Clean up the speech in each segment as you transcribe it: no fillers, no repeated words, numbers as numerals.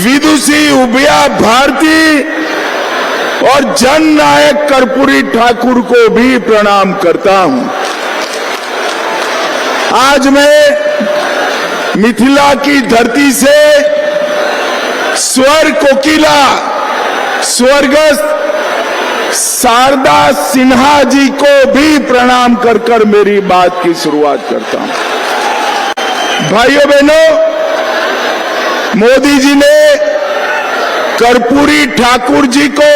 विदुषी उभया भारती और जननायक कर्पूरी ठाकुर को भी प्रणाम करता हूं। आज मैं मिथिला की धरती से स्वर कोकिला स्वर्गस्थ शारदा सिन्हा जी को भी प्रणाम कर कर मेरी बात की शुरुआत करता हूं। भाइयों बहनों, मोदी जी ने कर्पूरी ठाकुर जी को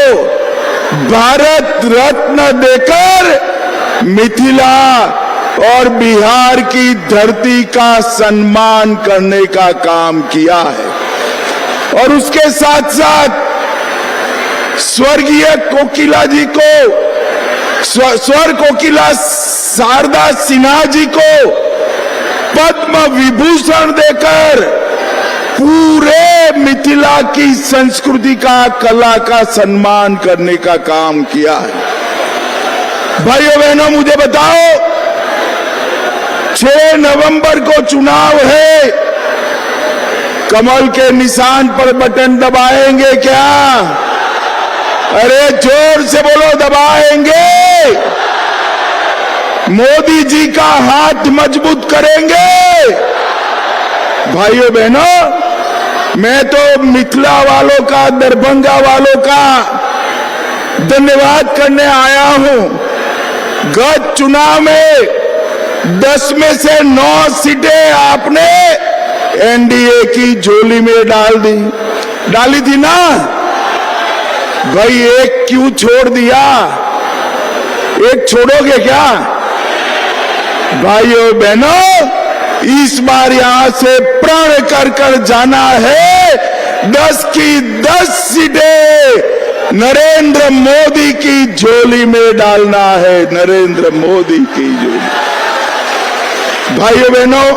भारत रत्न देकर मिथिला और बिहार की धरती का सम्मान करने का काम किया है और उसके साथ साथ स्वर्गीय कोकिला जी को स्वर कोकिला शारदा सिन्हा जी को पद्म विभूषण देकर पूरे मिथिला की संस्कृति का कला का सम्मान करने का काम किया है। भाइयों बहनों, मुझे बताओ, 6 नवंबर को चुनाव है, कमल के निशान पर बटन दबाएंगे क्या? अरे जोर से बोलो, दबाएंगे। मोदी जी का हाथ मजबूत करेंगे। भाइयों बहनों, मैं तो मिथिला वालों का, दरभंगा वालों का धन्यवाद करने आया हूं। गत चुनाव में 10 में से 9 सीटें आपने एनडीए की झोली में डाली थी ना? भाई एक क्यों छोड़ दिया? एक छोड़ोगे क्या? भाइयों बहनों, इस बार यहां से प्रण कर कर जाना है। 10 की 10 सीटें नरेंद्र मोदी की झोली में डालना है, नरेंद्र मोदी की झोली। भाइयों बहनों,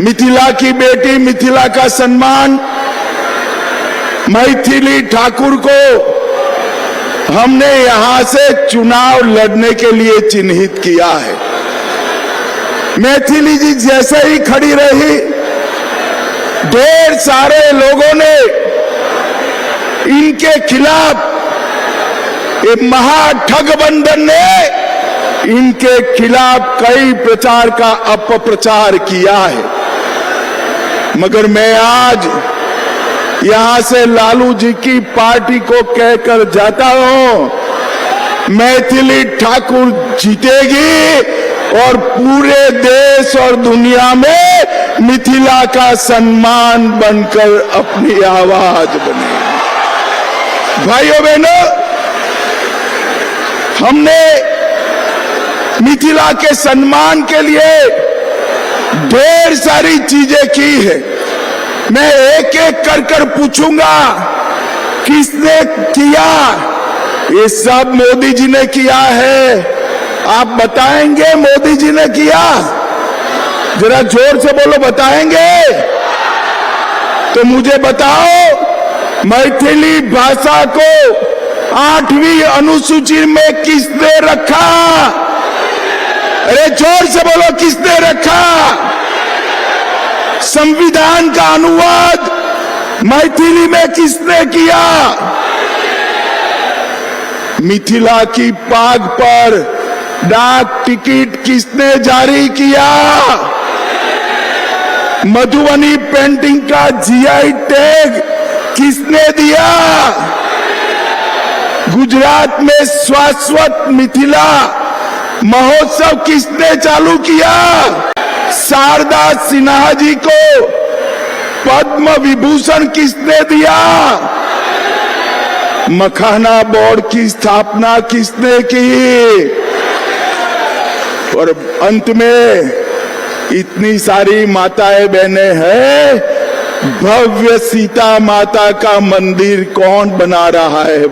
मिथिला की बेटी, मिथिला का सम्मान, मैथिली ठाकुर को हमने यहां से चुनाव लड़ने के लिए चिन्हित किया है। मैथिली जी जैसे ही खड़ी रही, ढेर सारे लोगों ने इनके खिलाफ, ये महाठगबंधन ने इनके खिलाफ कई प्रचार का अपप्रचार किया है। मगर मैं आज यहां से लालू जी की पार्टी को कहकर जाता हूं, मैथिली ठाकुर जीतेगी और पूरे देश और दुनिया में मिथिला का सम्मान बनकर अपनी आवाज बनेगी। भाइयों बहनों, हमने मिथिला के सम्मान के लिए ढेर सारी चीजें की है। मैं एक एक कर कर पूछूंगा, किसने किया? ये सब मोदी जी ने किया है। आप बताएंगे मोदी जी ने किया? जरा जोर से बोलो, बताएंगे? तो मुझे बताओ, मैथिली भाषा को 8वीं अनुसूची में किसने रखा? अरे जोर से बोलो, किसने रखा? संविधान का अनुवाद मैथिली में किसने किया? मिथिला की पाग पर डाक टिकट किसने जारी किया? मधुबनी पेंटिंग का जीआई टैग किसने दिया? गुजरात में शाश्वत मिथिला महोत्सव किसने चालू किया? शारदा सिन्हा जी को पद्म विभूषण किसने दिया? मखाना बोर्ड की स्थापना किसने की? और अंत में इतनी सारी माताएं बहनें हैं, भव्य सीता माता का मंदिर कौन बना रहा है?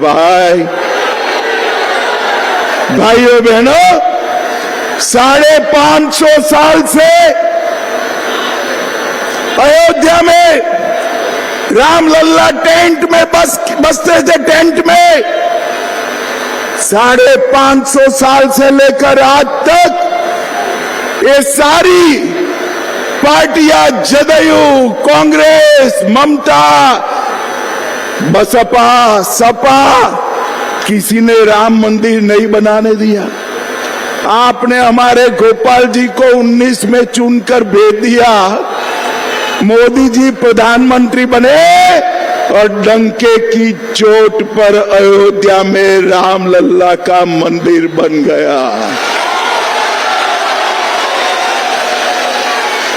भाइयों बहनों, 550 साल से अयोध्या में रामलल्ला टेंट में बसते थे। टेंट में 550 साल से लेकर आज तक ये सारी पार्टियां, जदयू, कांग्रेस, कांग्रेस, ममता, बसपा, सपा, किसी ने राम मंदिर नहीं बनाने दिया। आपने हमारे गोपाल जी को 19 में चुनकर भेज दिया। मोदी जी प्रधानमंत्री बने और डंके की चोट पर अयोध्या में रामलल्ला का मंदिर बन गया।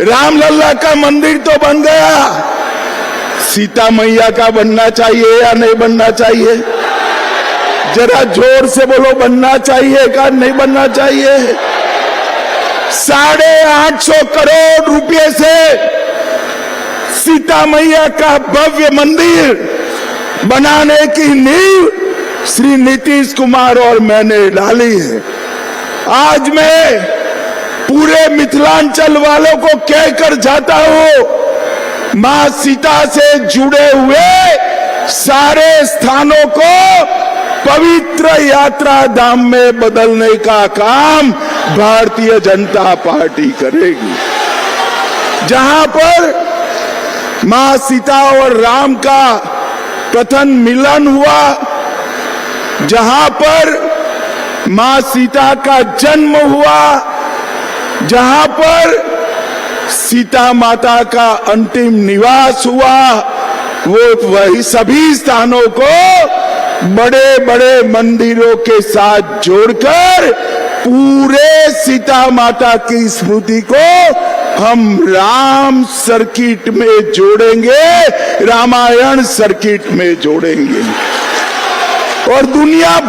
रामलल्ला का मंदिर तो बन गया, सीता मैया का बनना चाहिए या नहीं बनना चाहिए? जरा जोर से बोलो, बनना चाहिए का नहीं बनना चाहिए? 850 करोड़ रुपए से सीता मैया का भव्य मंदिर बनाने की नींव श्री नीतीश कुमार और मैंने डाली है। आज मैं पूरे मिथिलांचल वालों को कहकर जाता हूं, मां सीता से जुड़े हुए सारे स्थानों को पवित्र यात्रा धाम में बदलने का काम भारतीय जनता पार्टी करेगी। जहां पर मां सीता और राम का प्रथम मिलन हुआ, जहां पर मां सीता का जन्म हुआ, जहां पर सीता माता का अंतिम निवास हुआ, वो वही सभी स्थानों को बड़े बड़े मंदिरों के साथ जोड़कर पूरे सीता माता की स्मृति को हम राम सर्किट में जोड़ेंगे, रामायण सर्किट में जोड़ेंगे। और दुनिया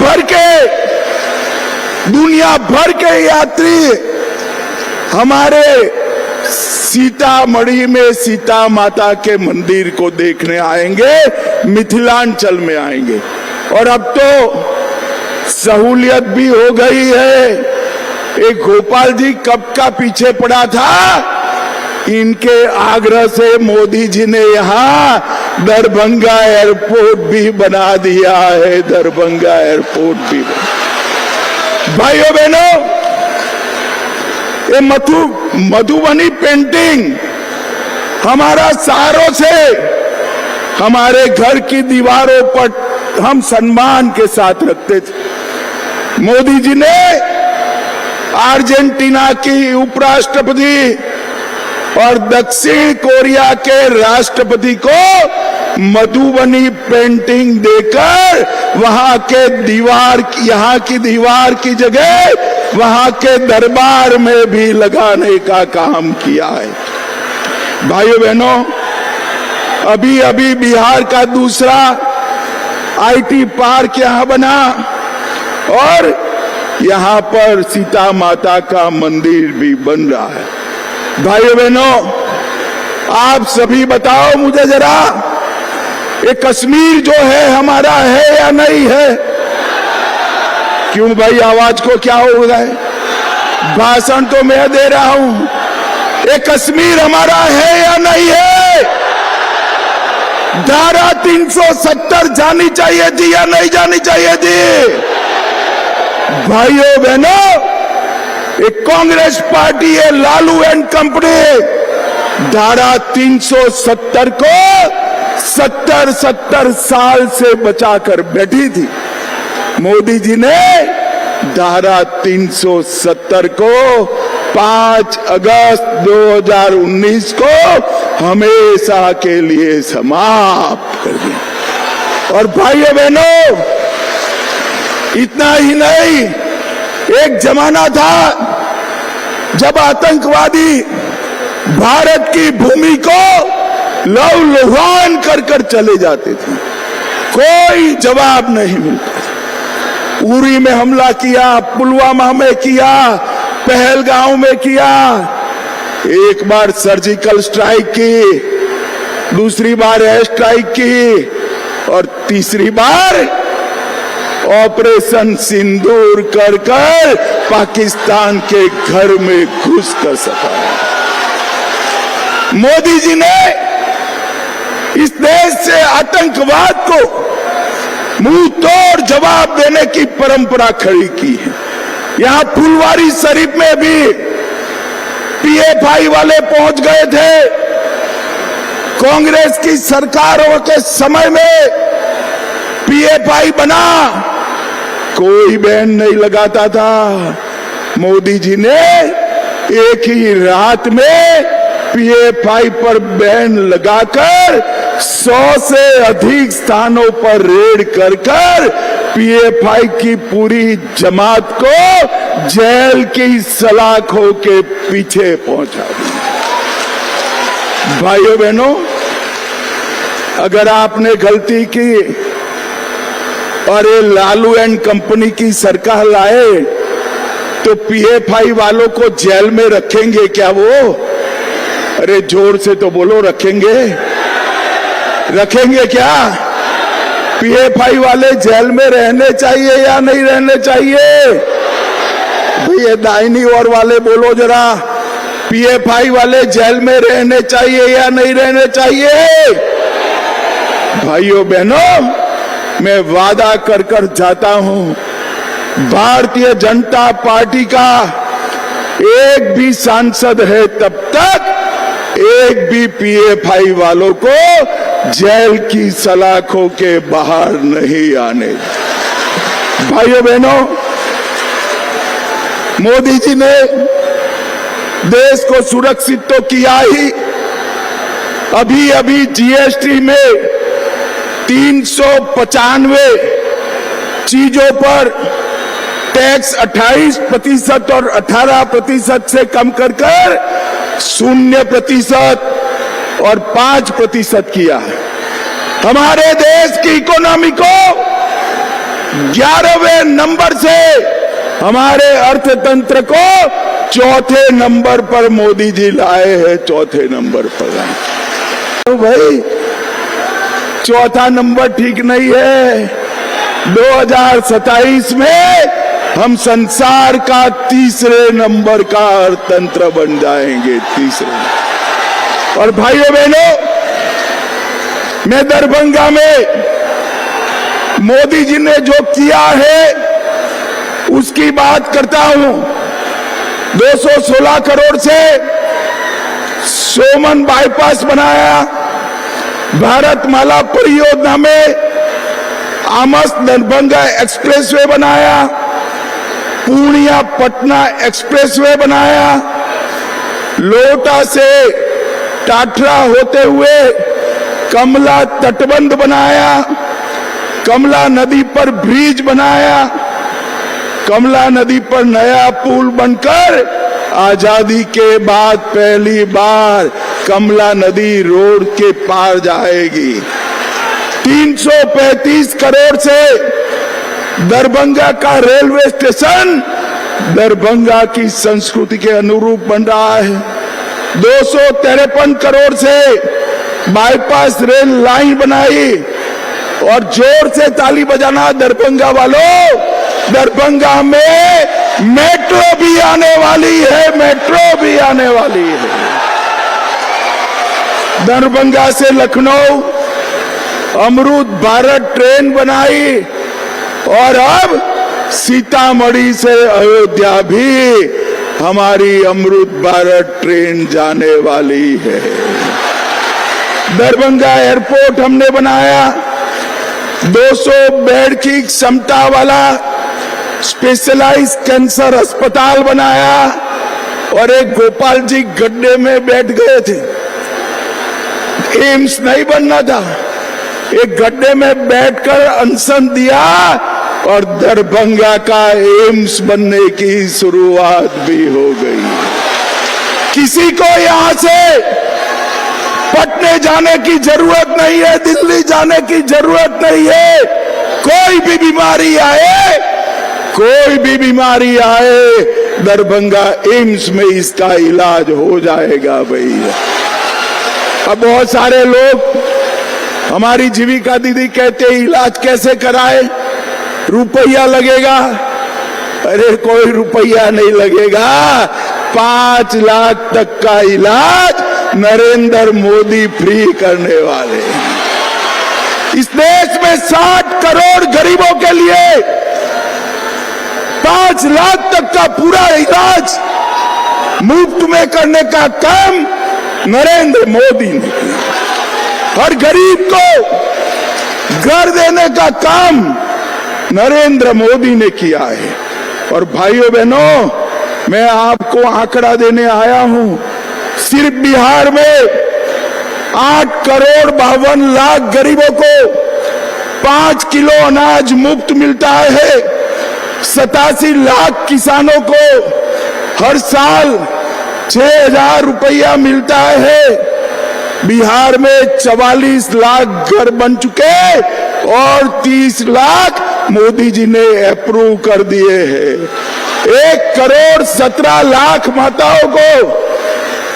भर के यात्री हमारे सीतामढ़ी में सीता माता के मंदिर को देखने आएंगे, मिथिलांचल में आएंगे। और अब तो सहूलियत भी हो गई है। एक गोपाल जी कब का पीछे पड़ा था, इनके आग्रह से मोदी जी ने यहाँ दरभंगा एयरपोर्ट भी बना दिया है। दरभंगा एयरपोर्ट भी भाइयों बहनों, ये मधुबनी पेंटिंग हमारा सालों से हमारे घर की दीवारों पर हम सम्मान के साथ रखते थे। मोदी जी ने अर्जेंटीना की उपराष्ट्रपति और दक्षिण कोरिया के राष्ट्रपति को मधुबनी पेंटिंग देकर वहां के यहाँ की दीवार की जगह वहां के दरबार में भी लगाने का काम किया है। भाइयों बहनों, अभी अभी बिहार का दूसरा आईटी पार्क यहां बना और यहां पर सीता माता का मंदिर भी बन रहा है। भाइयों बहनों, आप सभी बताओ मुझे जरा, ये कश्मीर जो है हमारा है या नहीं है? क्यों भाई, आवाज को क्या हो रहा है? भाषण तो मैं दे रहा हूं। ये कश्मीर हमारा है या नहीं है? धारा 370 जानी चाहिए थी या नहीं जानी चाहिए थी? भाइयों बहनों, एक कांग्रेस पार्टी है, लालू एंड कंपनी, धारा 370 को 70 साल से बचाकर बैठी थी। मोदी जी ने धारा 370 को 5 अगस्त 2019 को हमेशा के लिए समाप्त कर दिया। और भाइयों बहनों, इतना ही नहीं, एक जमाना था जब आतंकवादी भारत की भूमि को लहूलुहान कर चले जाते थे, कोई जवाब नहीं मिलता था। उरी में हमला किया, पुलवामा में किया, पहलगांव में किया, एक बार सर्जिकल स्ट्राइक की, दूसरी बार एयर स्ट्राइक की और तीसरी बार ऑपरेशन सिंदूर कर पाकिस्तान के घर में घुस कर सका। मोदी जी ने इस देश से आतंकवाद को मुंह तोड़ जवाब देने की परंपरा खड़ी की है। यहां फुलवारी शरीफ में भी पीएफआई वाले पहुंच गए थे, कांग्रेस की सरकारों के समय में पीएफआई बना, कोई बैन नहीं लगाता था। मोदी जी ने एक ही रात में पीएफआई पर बैन लगाकर 100 से अधिक स्थानों पर रेड कर पीएफआई की पूरी जमात को जेल की सलाखों के पीछे पहुंचा दिया। भाइयों बहनों, अगर आपने गलती की और ये लालू एंड कंपनी की सरकार लाए तो पीएफआई वालों को जेल में रखेंगे क्या वो? अरे जोर से तो बोलो, रखेंगे? रखेंगे क्या? पीएफआई वाले जेल में रहने चाहिए या नहीं रहने चाहिए? भैया दाहिनी ओर वाले बोलो जरा, पीएफआई वाले जेल में रहने चाहिए या नहीं रहने चाहिए? भाइयों बहनों, मैं वादा कर जाता हूं, भारतीय जनता पार्टी का एक भी सांसद है तब तक एक भी पीएफआई वालों को जेल की सलाखों के बाहर नहीं आने। भाइयों बहनों, मोदी जी ने देश को सुरक्षित तो किया ही, अभी जीएसटी में 395 चीजों पर टैक्स 28% और 18% से कम कर 0% और 5% किया है। हमारे देश की इकोनॉमी को 11वें नंबर से हमारे अर्थतंत्र को 4थे नंबर पर मोदी जी लाए हैं, 4थे नंबर पर लाए। तो भाई 4था नंबर ठीक नहीं है। 2027 में हम संसार का 3रे नंबर का अर्थतंत्र बन जाएंगे, 3रे। और भाइयों बहनों, मैं दरभंगा में मोदी जी ने जो किया है उसकी बात करता हूं। 216 करोड़ से सोमन बाईपास बनाया, भारतमाला परियोजना में आमस दरभंगा एक्सप्रेसवे बनाया, पूर्णिया पटना एक्सप्रेसवे बनाया, लोटा से टाटरा होते हुए कमला तटबंध बनाया, कमला नदी पर ब्रिज बनाया, कमला नदी पर नया पुल बनकर आजादी के बाद पहली बार कमला नदी रोड के पार जाएगी। 335 करोड़ से दरभंगा का रेलवे स्टेशन दरभंगा की संस्कृति के अनुरूप बन रहा है। 253 करोड़ से बाईपास रेल लाइन बनाई। और जोर से ताली बजाना दरभंगा वालों, दरभंगा में मेट्रो भी आने वाली है, मेट्रो भी आने वाली है। दरभंगा से लखनऊ अमृत भारत ट्रेन बनाई और अब सीतामढ़ी से अयोध्या भी हमारी अमृत भारत ट्रेन जाने वाली है। दरभंगा एयरपोर्ट हमने बनाया, 200 बेड की क्षमता वाला स्पेशलाइज्ड कैंसर अस्पताल बनाया। और एक गोपाल जी गड्ढे में बैठ गए थे, एम्स नहीं बनना था, एक गड्ढे में बैठकर अनशन दिया और दरभंगा का एम्स बनने की शुरुआत भी हो गई। किसी को यहां से पटने जाने की जरूरत नहीं है, दिल्ली जाने की जरूरत नहीं है। कोई भी बीमारी आए, कोई भी बीमारी आए, दरभंगा एम्स में इसका इलाज हो जाएगा भैया। अब बहुत सारे लोग, हमारी जीविका दीदी कहते हैं इलाज कैसे कराए, रुपया लगेगा। अरे कोई रुपया नहीं लगेगा, 5 लाख तक का इलाज नरेंद्र मोदी फ्री करने वाले हैं। इस देश में 60 करोड़ गरीबों के लिए 5 लाख तक का पूरा इलाज मुफ्त में करने का काम नरेंद्र मोदी ने किया। हर गरीब को घर देने का काम नरेंद्र मोदी ने किया है। और भाइयों बहनों, मैं आपको आंकड़ा देने आया हूं, सिर्फ बिहार में 8,52,00,000 गरीबों को 5 किलो अनाज मुफ्त मिलता है। 87 लाख किसानों को हर साल 6,000 रुपया मिलता है। बिहार में 44 लाख घर बन चुके और 30 लाख मोदी जी ने अप्रूव कर दिए हैं। 1,17,00,000 माताओं को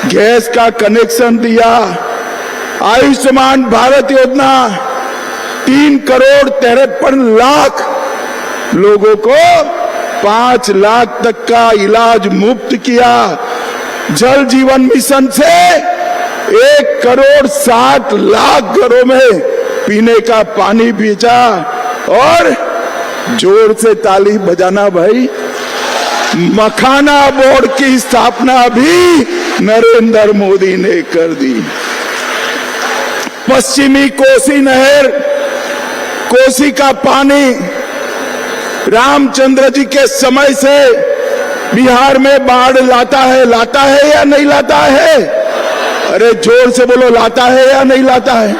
गैस का कनेक्शन दिया। आयुष्मान भारत योजना 3,53,00,000 लोगों को 5 लाख तक का इलाज मुफ्त किया। जल जीवन मिशन से 1,60,00,000 घरों में पीने का पानी भेजा। और जोर से ताली बजाना भाई, मखाना बोर्ड की स्थापना भी नरेंद्र मोदी ने कर दी। पश्चिमी कोसी नहर, कोसी का पानी रामचंद्र जी के समय से बिहार में बाढ़ लाता है या नहीं लाता है? अरे जोर से बोलो, लाता है या नहीं लाता है?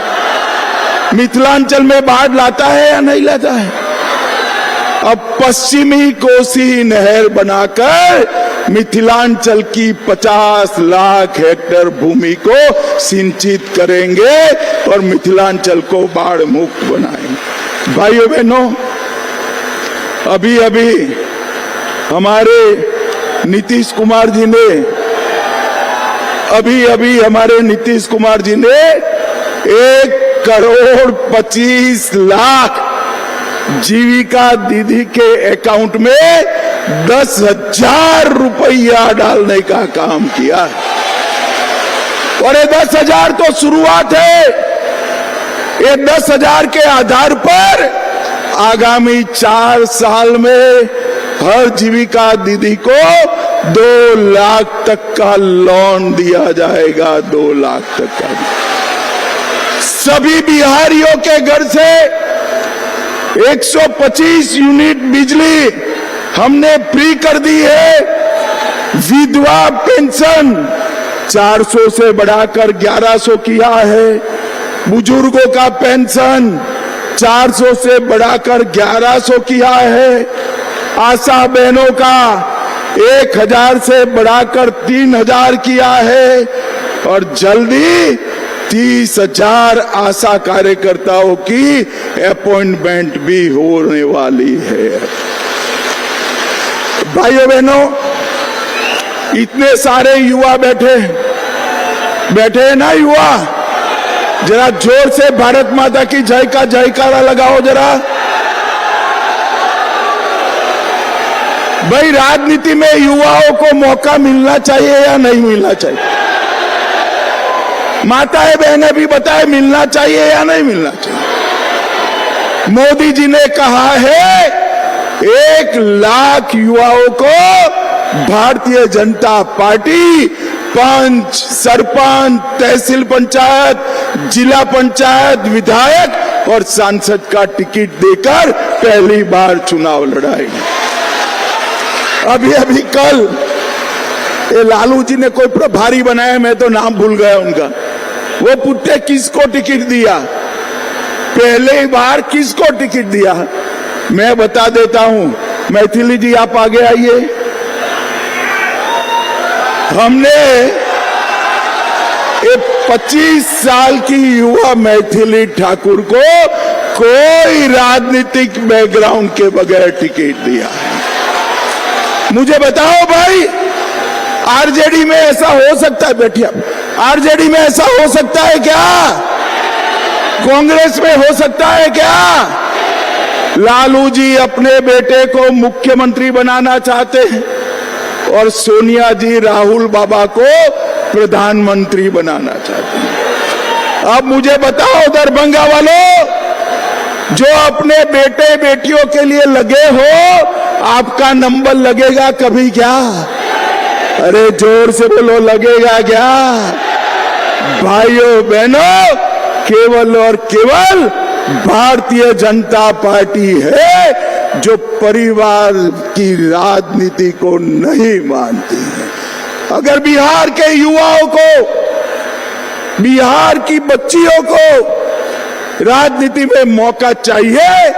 मिथिलांचल में बाढ़ लाता है या नहीं लाता है? अब पश्चिमी कोसी नहर बनाकर मिथिलांचल की 50 लाख हेक्टेयर भूमि को सिंचित करेंगे और मिथिलांचल को बाढ़ मुक्त बनाएंगे। भाइयों बहनों, अभी अभी हमारे नीतीश कुमार जी ने 1,25,00,000 जीविका दीदी के अकाउंट में 10,000 रुपया डालने का काम किया। और ये 10,000 तो शुरुआत है। ये 10,000 के आधार पर आगामी 4 साल में हर जीविका दीदी को 2 लाख तक का लोन दिया जाएगा। 2 लाख तक का। सभी बिहारियों के घर से 125 यूनिट बिजली हमने फ्री कर दी है। विधवा पेंशन 400 से बढ़ाकर 1,100 किया है। बुजुर्गों का पेंशन 400 से बढ़ाकर 1,100 किया है। आशा बहनों का 1,000 से बढ़ाकर 3,000 किया है। और जल्दी 30,000 आशा कार्यकर्ताओं की अपॉइंटमेंट भी होने वाली है। भाइयों बहनों, इतने सारे युवा बैठे हैं ना युवा, जरा जोर से भारत माता की जय का जयकारा लगाओ जरा। भाई, राजनीति में युवाओं को मौका मिलना चाहिए या नहीं मिलना चाहिए? माताएं बहनें भी बताए, मिलना चाहिए या नहीं मिलना चाहिए? मोदी जी ने कहा है 1 लाख युवाओं को भारतीय जनता पार्टी पंच, सरपंच, तहसील पंचायत, जिला पंचायत, विधायक और सांसद का टिकट देकर पहली बार चुनाव लड़ाएगी। अभी कल ये लालू जी ने कोई प्रभारी बनाया, मैं तो नाम भूल गया उनका। वो पुट्टे किसको टिकट दिया? पहले बार किसको टिकट दिया? मैं बता देता हूं। मैथिली जी आप आगे आइए। हमने 25 साल की युवा मैथिली ठाकुर को कोई राजनीतिक बैकग्राउंड के बगैर टिकट दिया है। मुझे बताओ भाई, आरजेडी में ऐसा हो सकता है? बैठिए, आरजेडी में ऐसा हो सकता है क्या? कांग्रेस में हो सकता है क्या? लालू जी अपने बेटे को मुख्यमंत्री बनाना चाहते हैं और सोनिया जी राहुल बाबा को प्रधानमंत्री बनाना चाहते हैं। अब मुझे बताओ दरभंगा वालों, जो अपने बेटे बेटियों के लिए लगे हो, आपका नंबर लगेगा कभी क्या? अरे जोर से बोलो, लगेगा क्या? भाइयों बहनों, केवल और केवल भारतीय जनता पार्टी है जो परिवार की राजनीति को नहीं मानती है। अगर बिहार के युवाओं को, बिहार की बच्चियों को राजनीति में मौका चाहिए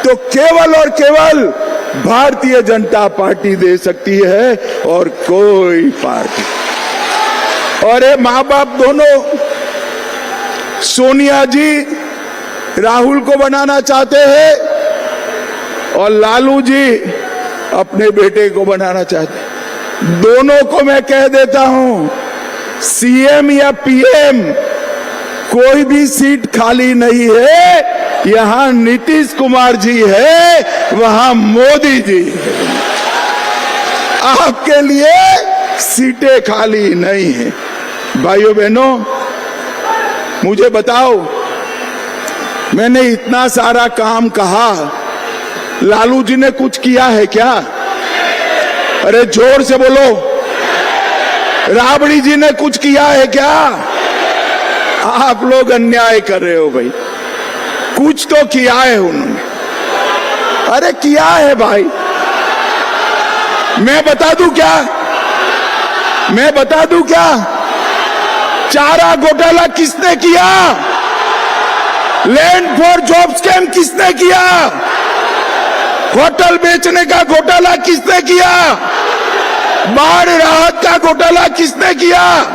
तो केवल और केवल भारतीय जनता पार्टी दे सकती है और कोई पार्टी। और ये माँ बाप दोनों, सोनिया जी राहुल को बनाना चाहते हैं और लालू जी अपने बेटे को बनाना चाहते हैं। दोनों को मैं कह देता हूं, सीएम या पीएम कोई भी सीट खाली नहीं है। यहां नीतीश कुमार जी है, वहां मोदी जी है। आपके लिए सीटें खाली नहीं है। भाइयों बहनों, मुझे बताओ, मैंने इतना सारा काम कहा, लालू जी ने कुछ किया है क्या? अरे जोर से बोलो, राबड़ी जी ने कुछ किया है क्या? आप लोग अन्याय कर रहे हो भाई, कुछ तो किया है उन्होंने। अरे किया है भाई, मैं बता दूं क्या? मैं बता दूं क्या? चारा घोटाला किसने किया? लैंड फॉर जॉब स्कैम किसने किया? होटल बेचने का घोटाला किसने किया? बाढ़ राहत का घोटाला किसने किया?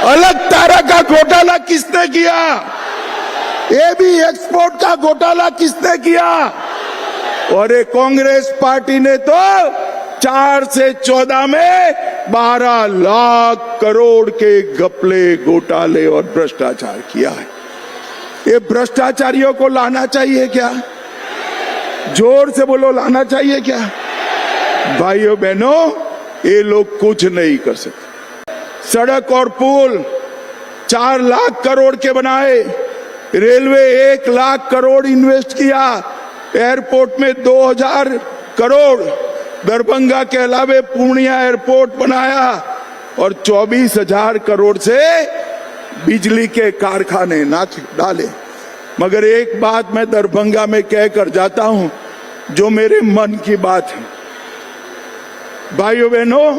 अलग तारा का घोटाला किसने किया? ये भी एक्सपोर्ट का घोटाला किसने किया? और ये कांग्रेस पार्टी ने तो 4 से 14 में 12 लाख करोड़ के घपले, घोटाले और भ्रष्टाचार किया है। ये भ्रष्टाचारियों को लाना चाहिए क्या? जोर से बोलो, लाना चाहिए क्या? भाइयों बहनों, ये लोग कुछ नहीं कर सकते। सड़क और पुल 4 लाख करोड़ के बनाए, रेलवे 1 लाख करोड़ इन्वेस्ट किया, एयरपोर्ट में 2000 करोड़, दरभंगा के अलावे पूर्णिया एयरपोर्ट बनाया और 24,000 करोड़ से बिजली के कारखाने डाले। मगर एक बात मैं दरभंगा में कहकर जाता हूं जो मेरे मन की बात है। भाइयों बहनों,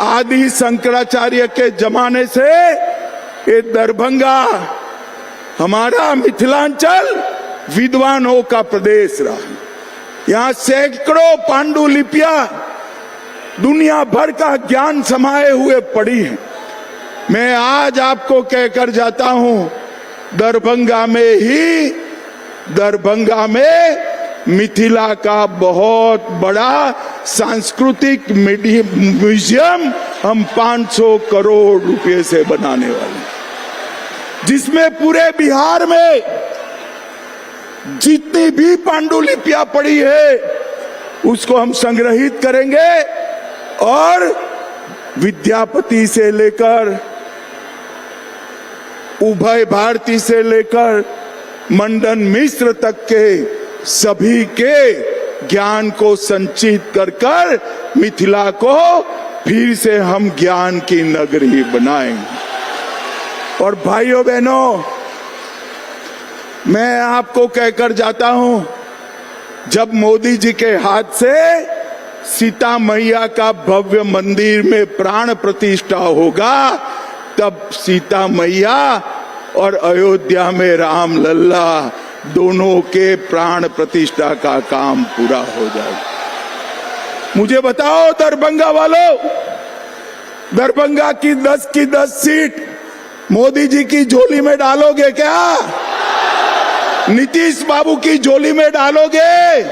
आदि शंकराचार्य के जमाने से ये दरभंगा, हमारा मिथिलांचल विद्वानों का प्रदेश रहा। यहाँ सैकड़ों पांडुलिपियां दुनिया भर का ज्ञान समाये हुए पड़ी है। मैं आज आपको कहकर जाता हूं, दरभंगा में मिथिला का बहुत बड़ा सांस्कृतिक म्यूजियम हम 500 करोड़ रुपए से बनाने वाले, जिसमें पूरे बिहार में जितनी भी पांडुलिपियां पड़ी है उसको हम संग्रहित करेंगे और विद्यापति से लेकर उभय भारती से लेकर मंडन मिश्र तक के सभी के ज्ञान को संचित कर मिथिला को फिर से हम ज्ञान की नगरी बनाएंगे। और भाइयों बहनों, मैं आपको कहकर जाता हूं, जब मोदी जी के हाथ से सीता मैया का भव्य मंदिर में प्राण प्रतिष्ठा होगा, तब सीता मैया और अयोध्या में राम लल्ला दोनों के प्राण प्रतिष्ठा का काम पूरा हो जाएगा। मुझे बताओ दरभंगा वालों, दरभंगा की 10 सीट मोदी जी की झोली में डालोगे क्या? नीतीश बाबू की झोली में डालोगे?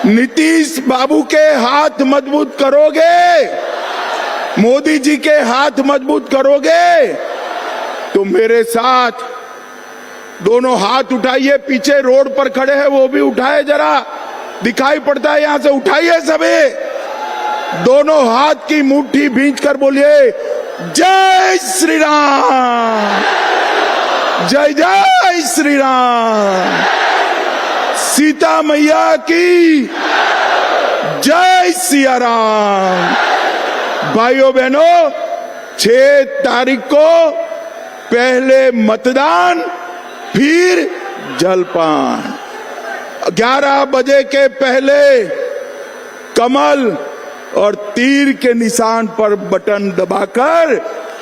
नीतीश बाबू के हाथ मजबूत करोगे? मोदी जी के हाथ मजबूत करोगे? तो मेरे साथ दोनों हाथ उठाइए। पीछे रोड पर खड़े हैं वो भी उठाए, जरा दिखाई पड़ता है यहां से, उठाइए सभी। दोनों हाथ की मुट्ठी भींच कर बोलिए, जय श्री राम, जय जय श्री राम, सीता मैया की जय, सिया राम। भाइयों बहनों, 6 तारीख को पहले मतदान फिर जलपान। 11 बजे के पहले कमल और तीर के निशान पर बटन दबाकर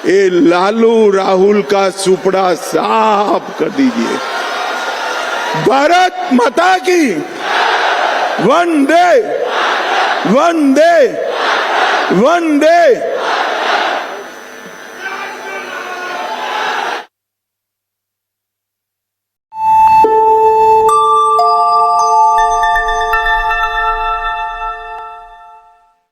ये लालू राहुल का सुपड़ा साफ कर दीजिए। भारत माता की वंदे वंदे वंदे